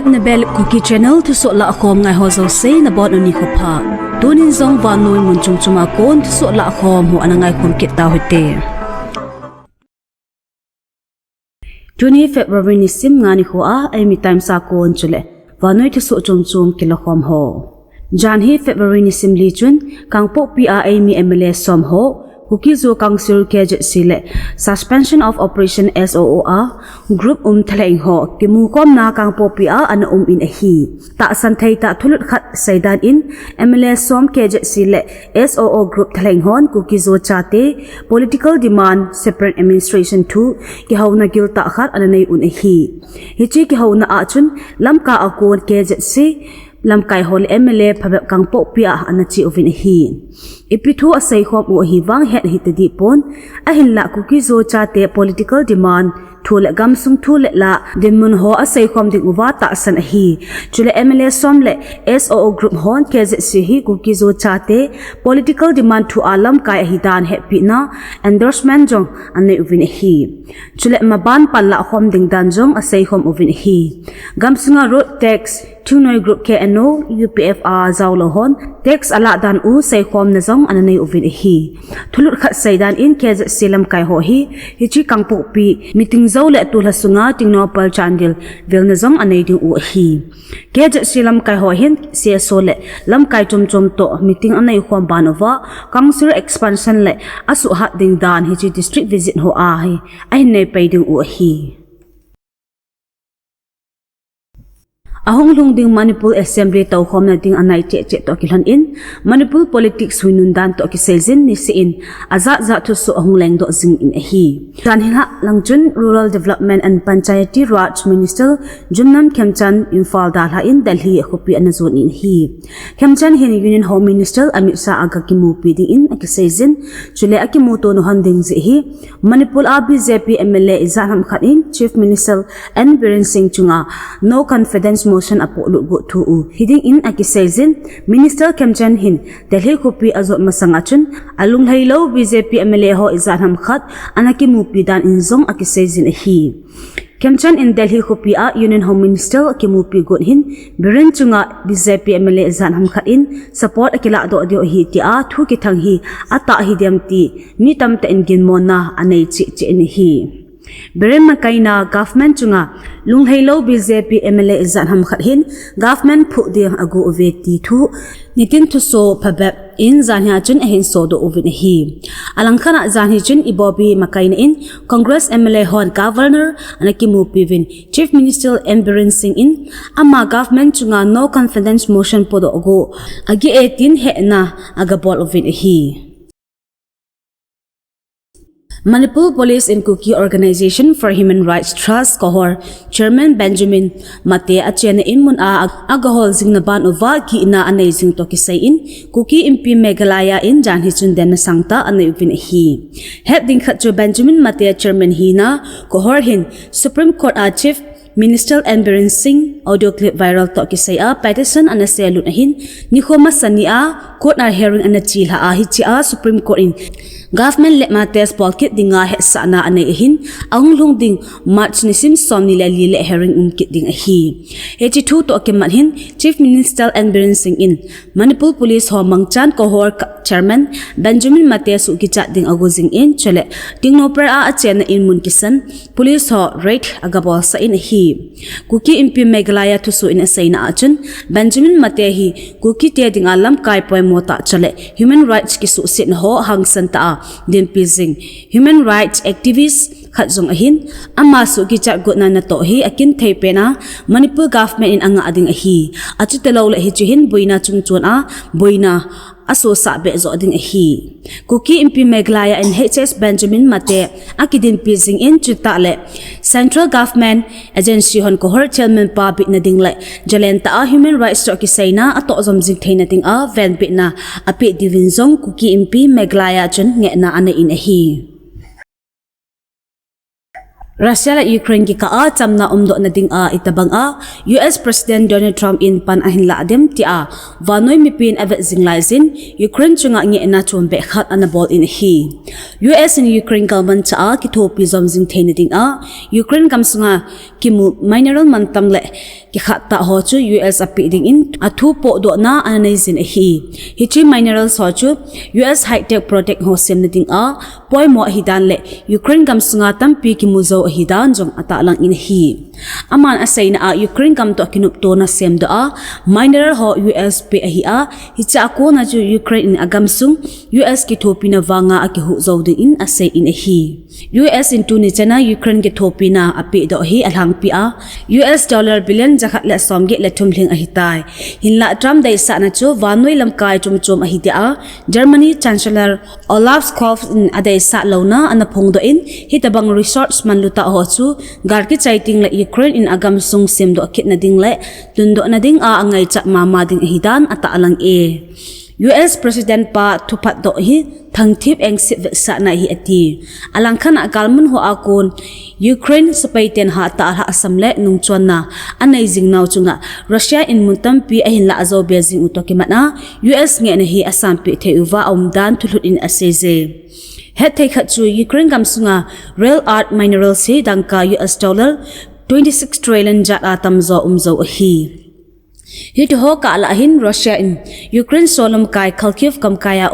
Hetna BELAP Cookie Channel Thusoh Lahkhom ngai ho zo se na bon uni khopha tunin zong van noi mun chung chuma kon Thusoh Lahkhom hu anangai khom kit ta hote 20 February ni sim ngani ho a ai mi time sa kon chule van noi Thusoh chum kilokhom ho jan hi February ni sim li chun kangpo pi a ai mi MLA som ho Chin-Kuki-Zo Council KZC le Suspension of Operation SoO group thleng ho kimu kom na kang popia an in a hi ta san thei ta thulut khat saidan in MLA som KZC le SoO group thleng hon Chin-Kuki-Zo chate political demand separate administration to kihouna gil ta khat an nei-u a hi hichi kihouna a chun lamka akon KZC lamkai hol MLA phabep kang popia anachi ovin hi ipithu asai khom u hi wang het hi te di pon Aheloute Chin-Kuki-Zo chate political demand thule gam sung thule la dinmun ho asai khom ding uwa ta san hi chule MLA som le SoO group hon KZC hi Chin-Kuki-Zo chate political demand to alam kai hi dan happy na endorsement jong ane uvin hi chule maban palla khom ding dan jong asai khom uvin hi gam sunga road tax Tunoi group KNO UPFR zawlo hon tax ala dan u sai khom na zong ananei uvin hi thulut khat saidan in KZC lamkai ho hi hichi kangpo pi meeting zawle tulha sunga tingno pal chandil velna zong anei ding u hi KZC lamkai ho hin CSO le lamkai chom to meeting anei khom banova council expansion le asu hat ding dan hichi district visit ho a hi ai nei pai ding u hi ahong lung ding Manipur Assembly tau khom na ding anai che to hilson'in Manipur politics winun dan to ki sejin ni sein aza za Thusoh ahong leng do jing in hi tan hi langchun rural development and panchayati raj minister Jumnan Khemchan infal dal ha in Delhi khopi anazon in hi Khemchan hin union home minister Amit Shah aga ki mu pi ding in ki sejin chule akimu to no handing ji hi Manipur BJP MLA izanam khat in chief minister and Biren Singh chunga no confidence motion apo lu go thu hiding in akisezin minister Khemchan hin Delhi khopi azot masanga chun alung hailo BJP MLA ho izanam khat anaki mu pi dan in zong akisezin hi Khemchan in Delhi khopi a union home minister akimu pi got hin Biren chunga BJP MLA izanam khat in support akila do dio hi ti a thu ki thang hi ata hi dem ti mi tam ta engin mona anei chi ni hi Biren makaina government chunga lunghailo BJP MLA izan ham khat hin government phu ding agu oveti thu nitin Thusoh phabep in zanya chun ahin so do ovin hi alangkhana zanhi chun ibobi makaina in Congress MLA hon governor anaki mu pivin chief minister Biren Singh in ama government chunga no confidence motion podo go agi 18 Hetna aga bol ovin hi Manipur Police and Kuki Organization for Human Rights Trust Kohor Chairman Benjamin Mate achena inmun a agahol zingnaban ova ki ina anei jing to ki sai in Kuki MP Meghalaya in jan hi chun den sangta anei vin hi head ding khat cho Benjamin Mate chairman hi na Kohor hin Supreme Court Chief Minister Biren Singh audio clip viral to ki sai a petition an Aheloute hin ni khoma sania court na hearing an chil ha a hi chi a Supreme Court in government let ma test pocket dinga he sana ane hin ang lung ding march ni sim som ni le li le hearing kit ding hi 82 to ke man hin chief minister Biren Singh in Manipur police ho mangchan Kohor chairman Benjamin Mate su ki chat ding aguzing in chele ding no per a chen in mun kisan police ho rate agabol sa in hi Kuki MP Meghalaya Thusoh in asaina achun Benjamin Mate hi Kuki te ding alam kai poi mota chele human rights ki su sin ho hangsan ta din pizing human rights activists khatzong ahin ama su ki chat gotna na to hi akin theipena Manipur government in anga ading hi achu telo le hi chuhin boina chungchon a boina aso sa be zo ding hi Kuki MP Meghalaya and HS Benjamin Mate akidin pizing in chuta le central government agency hon Kohor chairman pa bit na ding le jalenta a human rights to ki saina ato zom jing theina ting a ven bit na api divin zong Kuki MP Meghalaya chun ngeh na ane in hi Russia la Ukraine ki ka a chamna umdo na ding a itabang a US President Donald Trump in pan ahin la adem ti a vanoi mi pin avet zinglaisin Ukraine chunga nge na chombe khat anabol in hi US and Ukraine government cha a ki thopi zom jing thein ding a Ukraine kam sunga kimu mineral mantam le ki khat ta ho chu US api ding in athu po do na anai zin hi chi mineral so chu US high tech project ho sem na ding a poi mo hidan le Ukraine kam sunga tampi ki muzo hidan jong ata lang in hi aman asai na a Ukraine kam to kinup to na sem do a mineral ho US pe hi a hi cha ko na chu Ukraine in agam sung US ki thopi na wanga a ki hu zo de in asai in hi US in tu ni chana Ukraine ki thopi na api do hi alhang pi a US dollar billion jakhat la som ge la thumling a hi tai hinla Trump dai sa na chu vanoi lamkai chum a hi de a Germany Chancellor Olaf Scholz in adai sa lo na ana phong do in hi tabang resource man ta ho chu gar ki chaiting la Ukraine in agam sung sem do kit na ding le tundo na ding a angai cha mama ding hidan ata alang e US President pa thupat do hi thangthip eng sip sa na hi ati alang khan agalmun ho akon Ukraine sapaiten ha ta ha asamle nung chon na anai jing naw chunga Russia in muntam pi ahin la azo bezing utokimana US nge na hi asam pi theuwa omdan thulut in aseze Hetna khat chu Ukraine kam sunga rare earth minerals he dangka US dollar 26 trillion jat atam zo umzo hi hit ho ka la hin Russia in Ukraine solom kai Kharkiv kam kaya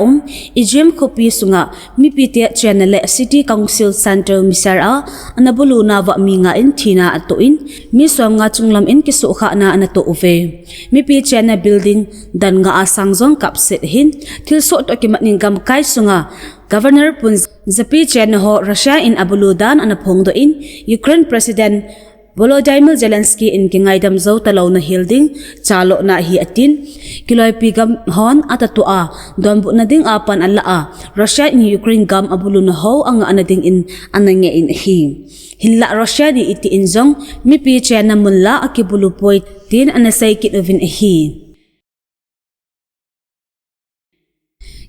Ijem kopi sunga mi pite channel city council center misara anabulu na wa minga in thina ato in mi songa chunglam in kisu kha na anato uve mi pi channel building dan nga asang zong kapset hin Thusoh to kimatning kam kai sunga Governor Pun Zapi Chen ho Russia in Abuludan anaphong do in Ukraine President Volodymyr Zelensky in kingaidam zo talaw na hilding chalo na hi atin kiloy pigam hon atatua dombu na ding apan ala a Russia in Ukraine gam abulu na ho ang anading in anange in hi hinla Russia di iti injong mi pi Chen na mulla akibulu poy tin anasay kitovin hi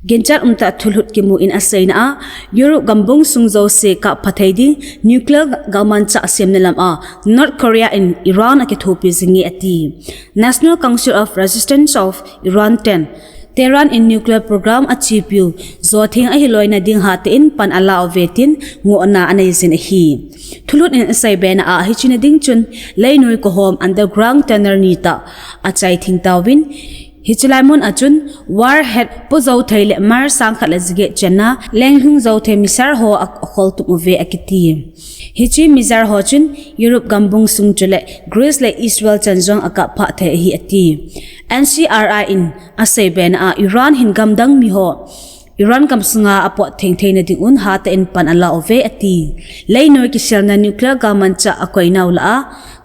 Genchar thulhut kimu in asay na Europe gambong sungzo se ka pathaiding nuclear gaman cha asem nalam a North Korea in Iran akithopi zingi ati National Council of Resistance of Iran 10 Tehran in nuclear program achieve you zo thing a hiloi na ding hate in pan ala vetin ngo na anai zin hi thulhut in asay bena a hichina ding chun leinoi ko home underground tunnel nita achai thing tawin Hichilaimon achun warhead po zo thaile mar sang khala zige chena lenghung zo the misar ho akhol tu uve akiti hichi mizar ho chun Europe gambung sung chule Greece le Israel chanjong aka pha the hi ati NCRI in asay ben a Iran hin gamdang mi ho Iran kam sunga apo thengtheina ding un ha ta in pan ala ove ati leinoi ki selna nuclear gaman cha akoinaw la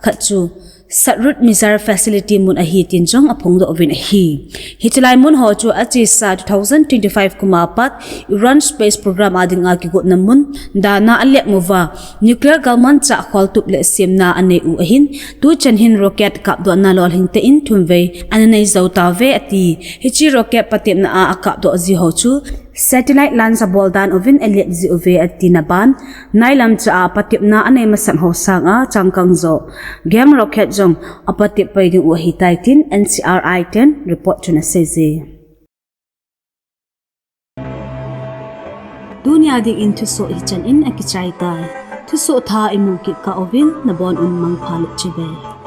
khachu Satrut Mizar facility mun ahi tinjong apong do ovin ahi. Hitilay mun ho chu achi sa 2025 kumapat Iran space program ading akigot namun dana alek mova nuclear gaman cha khwaltup le semna nei-u ahin tu chanhin rocket kap do na lol hingte in thumve ananai zauta ve ati hichi rocket patem na a akap do zi ho chu satellite lan sa boldan ovin eliat zi uve ati naban nailam cha patip na anay masan ho sanga changkang zo game rocket jong apatip paiding uhi taitin NCRI 10 report to na seze dunia ding in Thusoh hilson'in akichai tai Thusoh tha imukit ka ovin nabon un mang phalut chibe